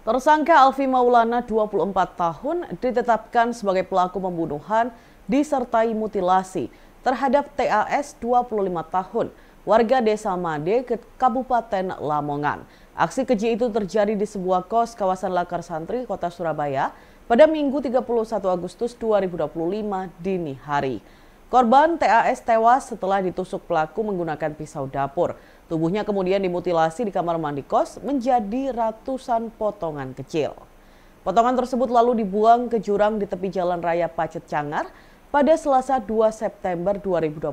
Tersangka Alfi Maulana, 24 tahun, ditetapkan sebagai pelaku pembunuhan disertai mutilasi terhadap TAS, 25 tahun, warga Desa Made, Kabupaten Lamongan. Aksi keji itu terjadi di sebuah kos kawasan Lakar Santri, Kota Surabaya, pada Minggu 31 Agustus 2025 dini hari. Korban TAS tewas setelah ditusuk pelaku menggunakan pisau dapur. Tubuhnya kemudian dimutilasi di kamar mandi kos menjadi ratusan potongan kecil. Potongan tersebut lalu dibuang ke jurang di tepi Jalan Raya Pacet Cangar pada Selasa 2 September 2025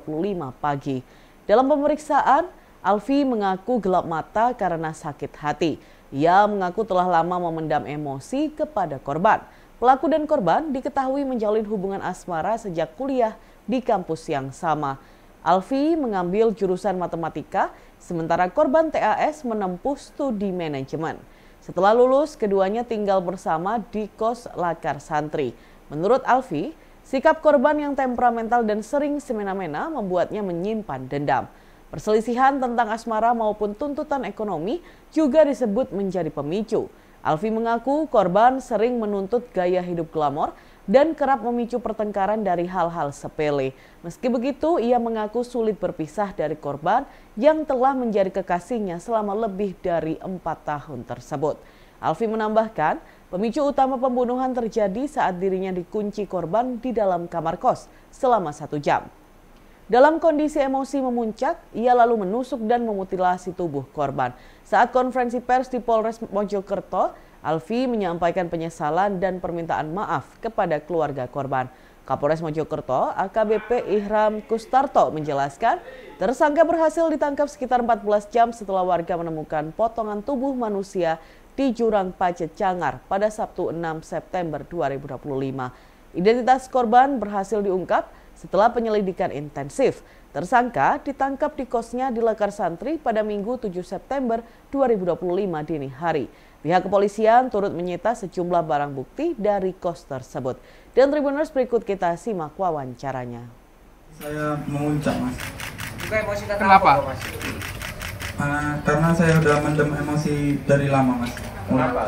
pagi. Dalam pemeriksaan, Alfi mengaku gelap mata karena sakit hati. Ia mengaku telah lama memendam emosi kepada korban. Pelaku dan korban diketahui menjalin hubungan asmara sejak kuliah di kampus yang sama. Alfi mengambil jurusan matematika, sementara korban TAS menempuh studi manajemen. Setelah lulus, keduanya tinggal bersama di kos Lakar Santri. Menurut Alfi, sikap korban yang temperamental dan sering semena-mena membuatnya menyimpan dendam. Perselisihan tentang asmara maupun tuntutan ekonomi juga disebut menjadi pemicu. Alfi mengaku korban sering menuntut gaya hidup glamor dan kerap memicu pertengkaran dari hal-hal sepele. Meski begitu, ia mengaku sulit berpisah dari korban yang telah menjadi kekasihnya selama lebih dari 4 tahun tersebut. Alfi menambahkan, pemicu utama pembunuhan terjadi saat dirinya dikunci korban di dalam kamar kos selama 1 jam. Dalam kondisi emosi memuncak, ia lalu menusuk dan memutilasi tubuh korban. Saat konferensi pers di Polres Mojokerto, Alfi menyampaikan penyesalan dan permintaan maaf kepada keluarga korban. Kapolres Mojokerto, AKBP Ihram Kustarto menjelaskan, tersangka berhasil ditangkap sekitar 14 jam setelah warga menemukan potongan tubuh manusia di jurang Pacet Cangar pada Sabtu 6 September 2025. Identitas korban berhasil diungkap setelah penyelidikan intensif. Tersangka ditangkap di kosnya di Lakar Santri pada Minggu 7 September 2025 dini hari. Pihak kepolisian turut menyita sejumlah barang bukti dari kos tersebut. Dan Tribuners, berikut kita simak wawancaranya. Saya memuncak, Mas. Kenapa? Karena saya udah mendem emosi dari lama, Mas. Kenapa?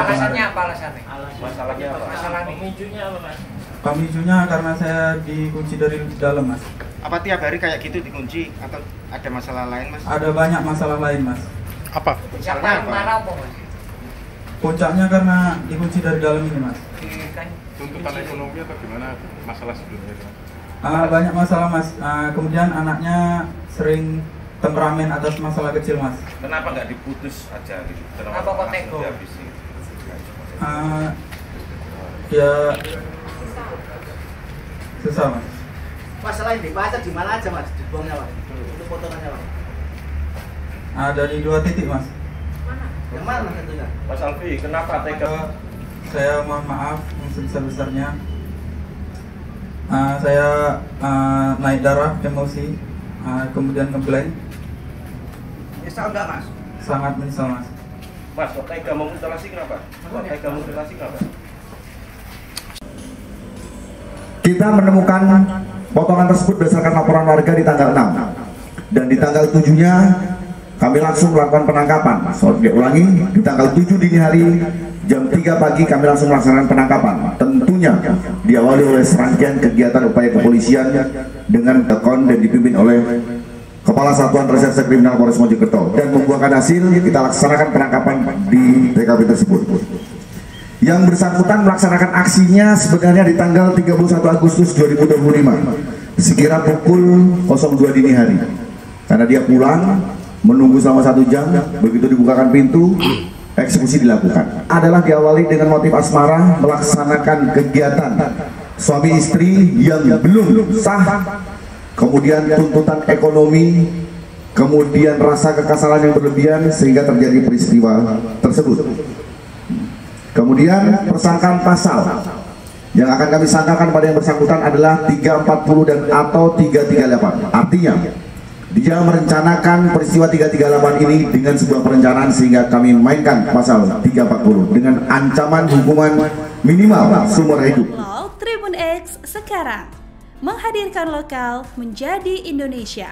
Alasannya apa alasannya? Masalahnya apa? Pemicunya apa, Mas? Pemicunya karena saya dikunci dari dalam, Mas. Apa tiap hari kayak gitu dikunci atau ada masalah lain, Mas? Ada banyak masalah lain, Mas. Apa? Siapa yang marah apa, Mas? Puncaknya karena dikunci dari dalam ini, Mas. Tuntutan ekonomi atau gimana masalah sebelumnya? Banyak masalah, Mas. Kemudian anaknya sering temperamen atas masalah kecil, Mas. Kenapa nggak diputus aja gitu? Kenapa kok tega? Ya susah, Mas. Masalah yang dipacet di mana aja, Mas? Dibuangnya, Mas? Untuk potongannya, Mas? Dari 2 titik, Mas. Mana? Yang mana, Mas, tentunya? Mas Alfi, kenapa tega? Saya mohon maaf yang sebesar-besarnya. Saya naik darah, emosi, kemudian ngeblank. Nyesal enggak, Mas? Sangat menyesal, Mas. Mas, kok tega memutilasi kenapa? Kok tega memutilasi kenapa? Kita menemukan potongan tersebut berdasarkan laporan warga di tanggal 6. Dan di tanggal 7-nya kami langsung melakukan penangkapan. Ulangi, di tanggal 7 dini hari jam 3 pagi kami langsung melaksanakan penangkapan. Tentunya diawali oleh serangkaian kegiatan upaya kepolisian dengan tekon dan dipimpin oleh Kepala Satuan Reserse Kriminal Polres Mojokerto, dan membuahkan hasil kita laksanakan penangkapan di TKP tersebut. Yang bersangkutan melaksanakan aksinya sebenarnya di tanggal 31 Agustus 2025 sekira pukul 02 dini hari, karena dia pulang menunggu selama 1 jam. Begitu dibukakan pintu, eksekusi dilakukan. Adalah diawali dengan motif asmara, melaksanakan kegiatan suami istri yang belum sah, kemudian tuntutan ekonomi, kemudian rasa kekesalan yang berlebihan sehingga terjadi peristiwa tersebut. Kemudian persangkaan pasal yang akan kami sangkakan pada yang bersangkutan adalah 340 dan atau 338. Artinya dia merencanakan peristiwa 338 ini dengan sebuah perencanaan sehingga kami mainkan pasal 340 dengan ancaman hukuman minimal seumur hidup. Tribun X sekarang menghadirkan lokal menjadi Indonesia.